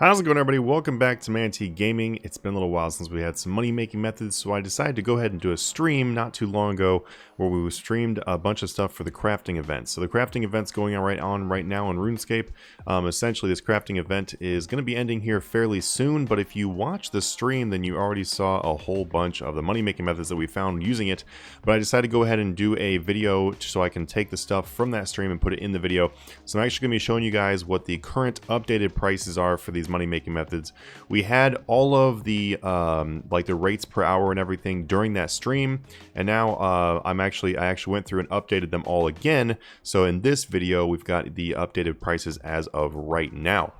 How's it going, everybody? Welcome back to Manatee Gaming. It's been a little while since we had some money-making methods, so I decided to go ahead and do a stream not too long ago where we streamed a bunch of stuff for the crafting event. So the crafting event's going on right now on Runescape. Essentially, this crafting event is going to be ending here fairly soon, but if you watch the stream, then you already saw a whole bunch of the money-making methods that we found using it. But I decided to go ahead and do a video so I can take the stuff from that stream and put it in the video. So I'm actually going to be showing you guys what the current updated prices are for these money-making methods. We had all of the like the rates per hour and everything during that stream, and now I actually went through and updated them all again. So in this video, we've got the updated prices as of right now.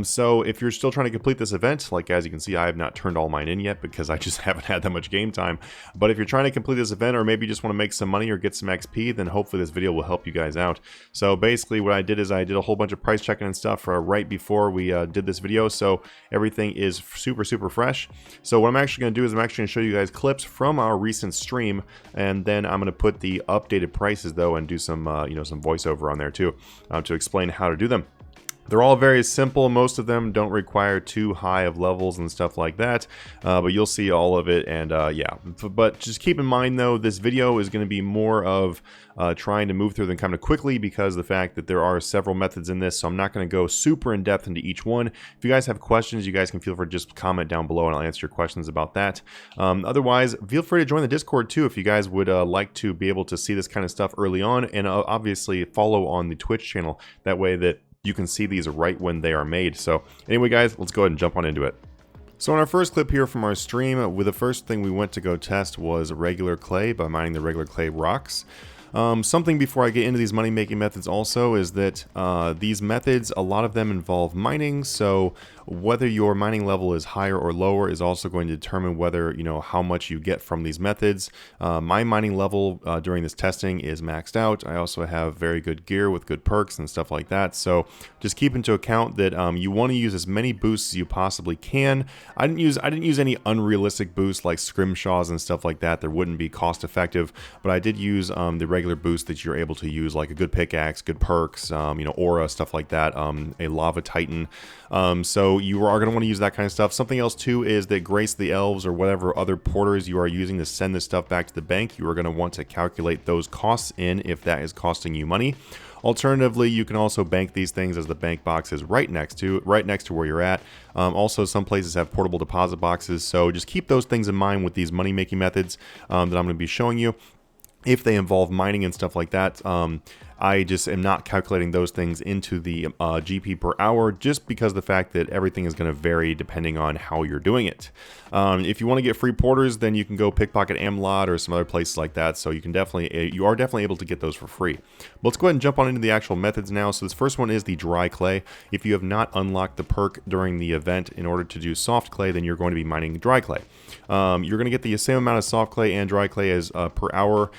So if you're still trying to complete this event, like as you can see, I have not turned all mine in yet because I just haven't had that much game time. But if you're trying to complete this event, or maybe you just want to make some money or get some XP, then hopefully this video will help you guys out. So basically what I did is I did a whole bunch of price checking and stuff right before we did this video. So everything is super fresh. So what I'm actually going to do is I'm actually going to show you guys clips from our recent stream, and then I'm going to put the updated prices though and do some some voiceover on there too to explain how to do them. They're all very simple. Most of them don't require too high of levels and stuff like that, but you'll see all of it. And yeah, but just keep in mind though, this video is going to be more of trying to move through them kind of quickly because of the fact that there are several methods in this, so I'm not going to go super in depth into each one. If you guys have questions, you guys can feel free to just comment down below and I'll answer your questions about that. Otherwise, feel free to join the Discord too if you guys would like to be able to see this kind of stuff early on, and obviously follow on the Twitch channel. That way that you can see these right when they are made. So anyway guys, let's go ahead and jump on into it. So in our first clip here from our stream, the first thing we went to go test was regular clay by mining the regular clay rocks. Something before I get into these money-making methods also is that these methods, a lot of them involve mining, so whether your mining level is higher or lower is also going to determine whether, how much you get from these methods. My mining level during this testing is maxed out. I also have very good gear with good perks and stuff like that, so just keep into account that you want to use as many boosts as you possibly can. I didn't use any unrealistic boosts like scrimshaws and stuff like that. That wouldn't be cost effective, but I did use the regular boost that you're able to use, like a good pickaxe, good perks, aura, stuff like that, a lava titan. So you are going to want to use that kind of stuff. Something else too is that Grace the Elves or whatever other porters you are using to send this stuff back to the bank, you are going to want to calculate those costs in if that is costing you money. Alternatively, you can also bank these things as the bank box is right next to where you're at. Also, some places have portable deposit boxes, so just keep those things in mind with these money-making methods that I'm going to be showing you. If they involve mining and stuff like that, I just am not calculating those things into the GP per hour, just because of the fact that everything is going to vary depending on how you're doing it. If you want to get free porters, then you can go Pickpocket Amlot or some other places like that. So you are definitely able to get those for free. But let's go ahead and jump on into the actual methods now. So this first one is the dry clay. If you have not unlocked the perk during the event in order to do soft clay, then you're going to be mining dry clay. You're going to get the same amount of soft clay and dry clay as per hour.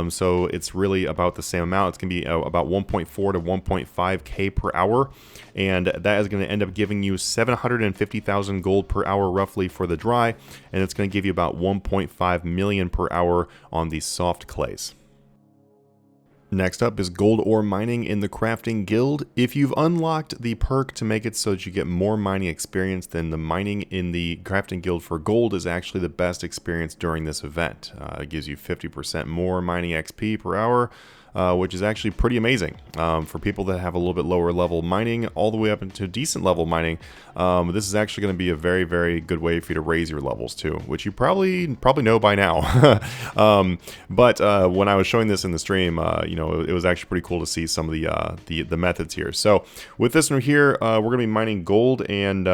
So it's really about the same amount. It's going to be about 1.4 to 1.5k per hour, and that is going to end up giving you 750,000 gold per hour roughly for the dry, and it's going to give you about 1.5 million per hour on the soft clays. Next up is gold ore mining in the crafting guild. If you've unlocked the perk to make it so that you get more mining experience, then the mining in the crafting guild for gold is actually the best experience during this event. It gives you 50% more mining XP per hour, which is actually pretty amazing for people that have a little bit lower level mining all the way up into decent level mining. This is actually going to be a very good way for you to raise your levels too, which you probably know by now. But when I was showing this in the stream, it was actually pretty cool to see some of the methods here. So with this one here, we're going to be mining gold, and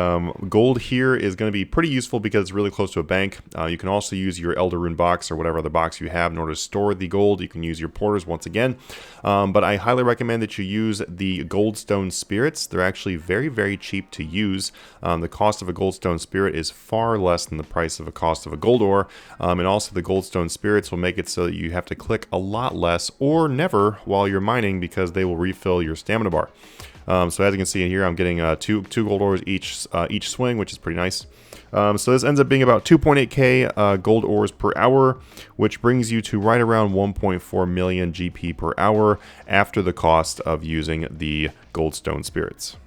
gold here is going to be pretty useful because it's really close to a bank. You can also use your Elder Rune box or whatever other box you have in order to store the gold. You can use your porters once again. But I highly recommend that you use the goldstone spirits. They're actually very cheap to use. The cost of a goldstone spirit is far less than the price of a cost of a gold ore, and also the goldstone spirits will make it so that you have to click a lot less or never while you're mining, because they will refill your stamina bar. So as you can see in here, I'm getting two gold ores each swing, which is pretty nice. So this ends up being about 2.8k gold ores per hour, which brings you to right around 1.4 million GP per hour after the cost of using the goldstone spirits.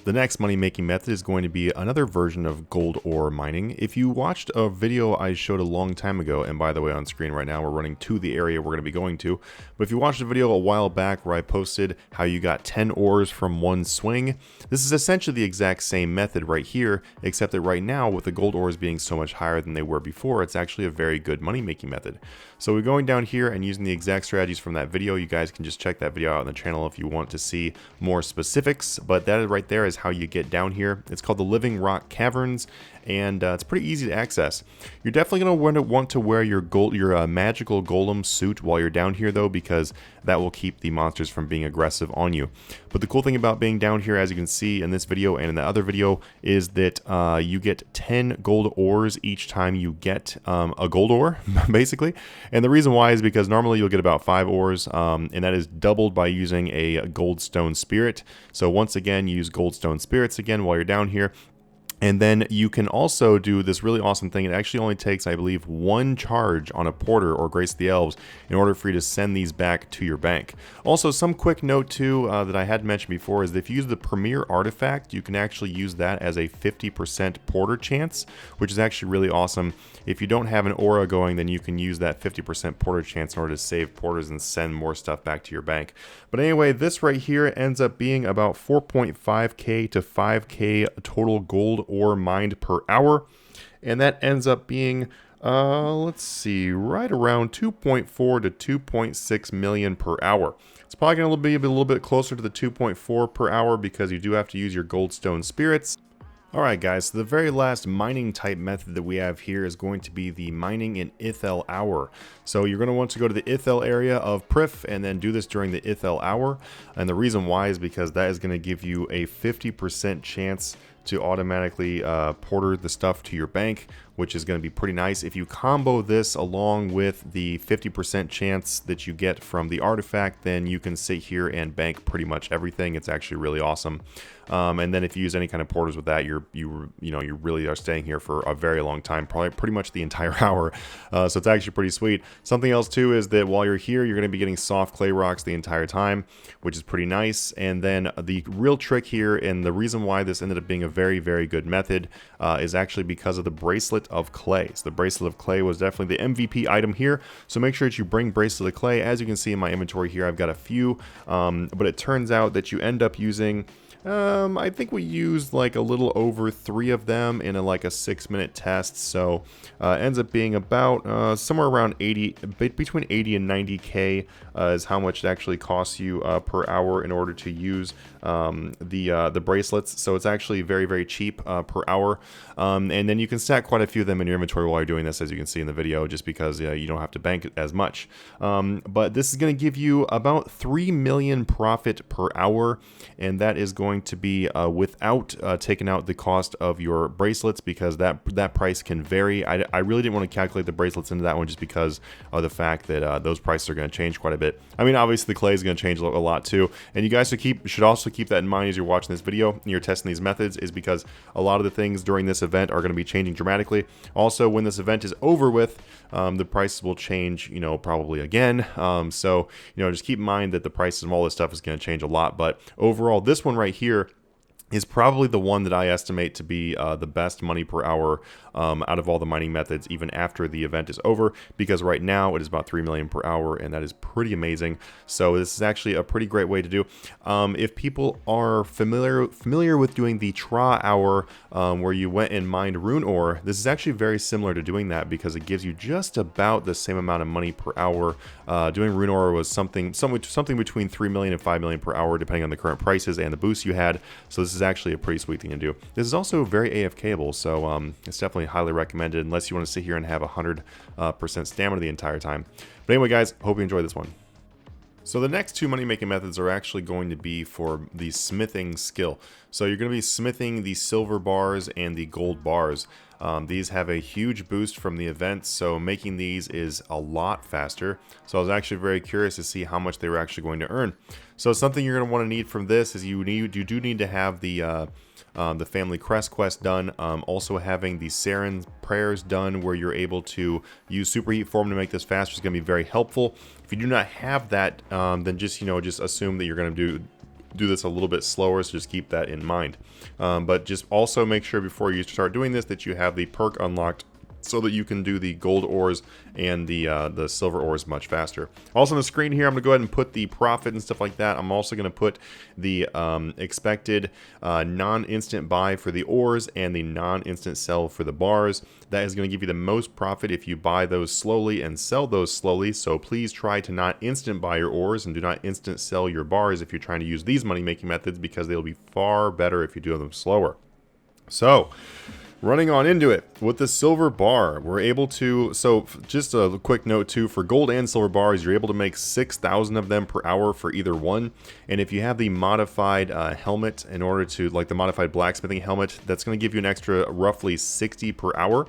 The next money making method is going to be another version of gold ore mining. If you watched a video I showed a long time ago, and by the way on screen right now we're running to the area we're going to be going to, but if you watched a video a while back where I posted how you got 10 ores from one swing, this is essentially the exact same method right here, except that right now with the gold ores being so much higher than they were before, it's actually a very good money making method. So we're going down here and using the exact strategies from that video. You guys can just check that video out on the channel if you want to see more specifics, but that right there is how you get down here. It's called the Living Rock Caverns, and it's pretty easy to access. You're definitely going to want to wear your magical golem suit while you're down here though, because that will keep the monsters from being aggressive on you. But the cool thing about being down here, as you can see in this video and in the other video, is that you get 10 gold ores each time you get a gold ore, basically. And the reason why is because normally you'll get about 5 ores, and that is doubled by using a goldstone spirit. So once again, use goldstone spirits again while you're down here. And then you can also do this really awesome thing. It actually only takes, I believe, 1 charge on a porter or Grace of the Elves in order for you to send these back to your bank. Also, some quick note too that I had mentioned before is that if you use the Premier Artifact, you can actually use that as a 50% porter chance, which is actually really awesome. If you don't have an aura going, then you can use that 50% porter chance in order to save porters and send more stuff back to your bank. But anyway, this right here ends up being about 4.5k to 5k total gold ore mined per hour, and that ends up being let's see, right around 2.4 to 2.6 million per hour. It's probably going to be a little bit closer to the 2.4 per hour because you do have to use your goldstone spirits. Alright guys, so the very last mining type method that we have here is going to be the mining in Ithel hour. So you're going to want to go to the Ithel area of Prif and then do this during the Ithel hour. And the reason why is because that is going to give you a 50% chance to automatically porter the stuff to your bank, which is going to be pretty nice. If you combo this along with the 50% chance that you get from the artifact, then you can sit here and bank pretty much everything. It's actually really awesome. And then if you use any kind of porters with that, you really are staying here for a very long time, probably pretty much the entire hour. So it's actually pretty sweet. Something else too is that while you're here, you're going to be getting soft clay rocks the entire time, which is pretty nice. And then the real trick here, and the reason why this ended up being a very, very good method, is actually because of the Bracelet of Clay. So the Bracelet of Clay was definitely the MVP item here. So make sure that you bring Bracelet of Clay. As you can see in my inventory here, I've got a few, but it turns out that you end up using I think we used like a little over 3 of them in like a 6-minute test, so ends up being about somewhere around 80, between 80 and 90k is how much it actually costs you per hour in order to use the bracelets. So it's actually very, very cheap per hour, and then you can stack quite a few of them in your inventory while you're doing this, as you can see in the video, just because you don't have to bank as much. But this is going to give you about 3 million profit per hour, and that is going to be without taking out the cost of your bracelets, because that price can vary. I really didn't want to calculate the bracelets into that one just because of the fact that those prices are going to change quite a bit. I mean, obviously the clay is going to change a lot too, and you guys should also keep that in mind as you're watching this video and you're testing these methods, is because a lot of the things during this event are going to be changing dramatically. Also, when this event is over with, the prices will change, probably again. So, just keep in mind that the prices of all this stuff is going to change a lot. But overall, this one right here is probably the one that I estimate to be the best money per hour out of all the mining methods, even after the event is over, because right now it is about 3 million per hour, and that is pretty amazing. So this is actually a pretty great way to do. If people are familiar with doing the Tra hour, where you went and mined rune ore, this is actually very similar to doing that, because it gives you just about the same amount of money per hour. Doing rune ore was something between 3 million and 5 million per hour, depending on the current prices and the boost you had. So this is actually a pretty sweet thing to do. This is also very AFKable, so it's definitely highly recommended unless you want to sit here and have 100% stamina the entire time. But anyway, guys, hope you enjoyed this one. So the next 2 money making methods are actually going to be for the smithing skill. So you're going to be smithing the silver bars and the gold bars. These have a huge boost from the event, so making these is a lot faster. So I was actually very curious to see how much they were actually going to earn. So something you're going to want to need from this is you do need to have the family crest quest done. Also having the Saren prayers done, where you're able to use superheat form to make this faster, is going to be very helpful. If you do not have that, then just assume that you're going to do do this a little bit slower, so just keep that in mind. But just also make sure before you start doing this that you have the perk unlocked so that you can do the gold ores and the silver ores much faster. Also on the screen here, I'm going to go ahead and put the profit and stuff like that. I'm also going to put the expected non-instant buy for the ores and the non-instant sell for the bars. That is going to give you the most profit if you buy those slowly and sell those slowly. So please try to not instant buy your ores and do not instant sell your bars if you're trying to use these money making methods, because they'll be far better if you do them slower. So running on into it, with the silver bar, we're able to, so just a quick note too, for gold and silver bars, you're able to make 6,000 of them per hour for either one. And if you have the modified helmet, in order to, like the modified blacksmithing helmet, that's going to give you an extra roughly 60 per hour.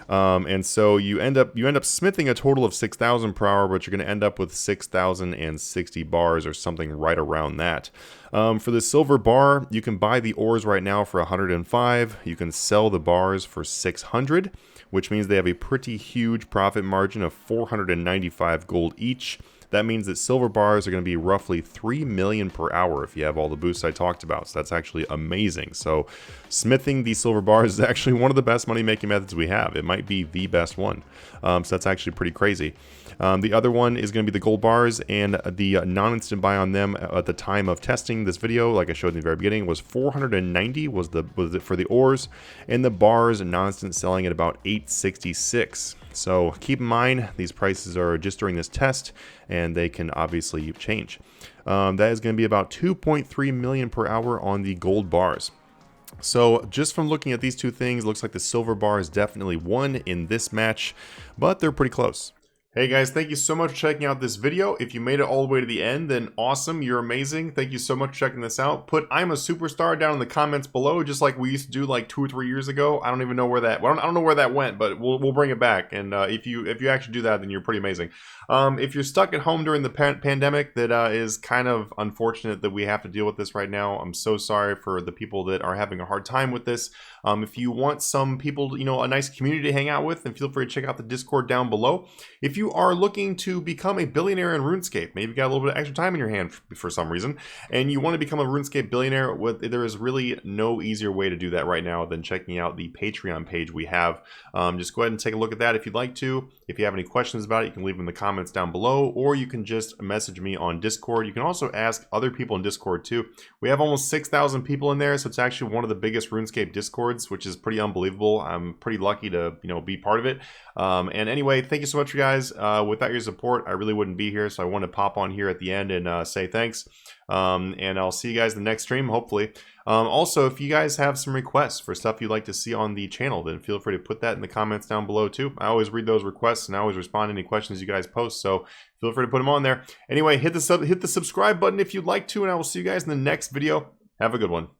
And so you end up smithing a total of 6,000 per hour, but you're going to end up with 6,060 bars or something right around that. For the silver bar, you can buy the ores right now for 105. You can sell the bars for 600, which means they have a pretty huge profit margin of 495 gold each. That means that silver bars are going to be roughly 3 million per hour if you have all the boosts I talked about. So that's actually amazing. So smithing these silver bars is actually one of the best money making methods we have. It might be the best one. So that's actually pretty crazy. The other one is going to be the gold bars, and the non-instant buy on them at the time of testing this video, like I showed in the very beginning, was 490 was it for the ores, and the bars non-instant selling at about 866. So keep in mind, these prices are just during this test, and they can obviously change. That is going to be about 2.3 million per hour on the gold bars. So just from looking at these two things, looks like the silver bar is definitely won in this match, but they're pretty close. Hey guys, thank you so much for checking out this video. If you made it all the way to the end, then awesome, you're amazing. Thank you so much for checking this out. Put "I'm a superstar" down in the comments below, just like we used to do like 2 or 3 years ago. I don't even know where that, I don't know where that went, but we'll bring it back. And if you actually do that, then you're pretty amazing. If you're stuck at home during the pandemic, that is kind of unfortunate that we have to deal with this right now. I'm so sorry for the people that are having a hard time with this. If you want some people, a nice community to hang out with, then feel free to check out the Discord down below. If you are looking to become a billionaire in RuneScape, maybe you got a little bit of extra time in your hand for some reason, and you want to become a RuneScape billionaire, there is really no easier way to do that right now than checking out the Patreon page we have. Just go ahead and take a look at that if you'd like to. If you have any questions about it, you can leave them in the comments down below, or you can just message me on Discord. You can also ask other people in Discord too. We have almost 6,000 people in there, so it's actually one of the biggest RuneScape Discords, which is pretty unbelievable. I'm pretty lucky to be part of it. And anyway, thank you so much, you guys. Without your support, I really wouldn't be here, so I want to pop on here at the end and say thanks. And I'll see you guys in the next stream, hopefully. Also, if you guys have some requests for stuff you'd like to see on the channel, then feel free to put that in the comments down below too. I always read those requests and I always respond to any questions you guys post, so feel free to put them on there. Anyway, hit the subscribe button if you'd like to, and I will see you guys in the next video. Have a good one.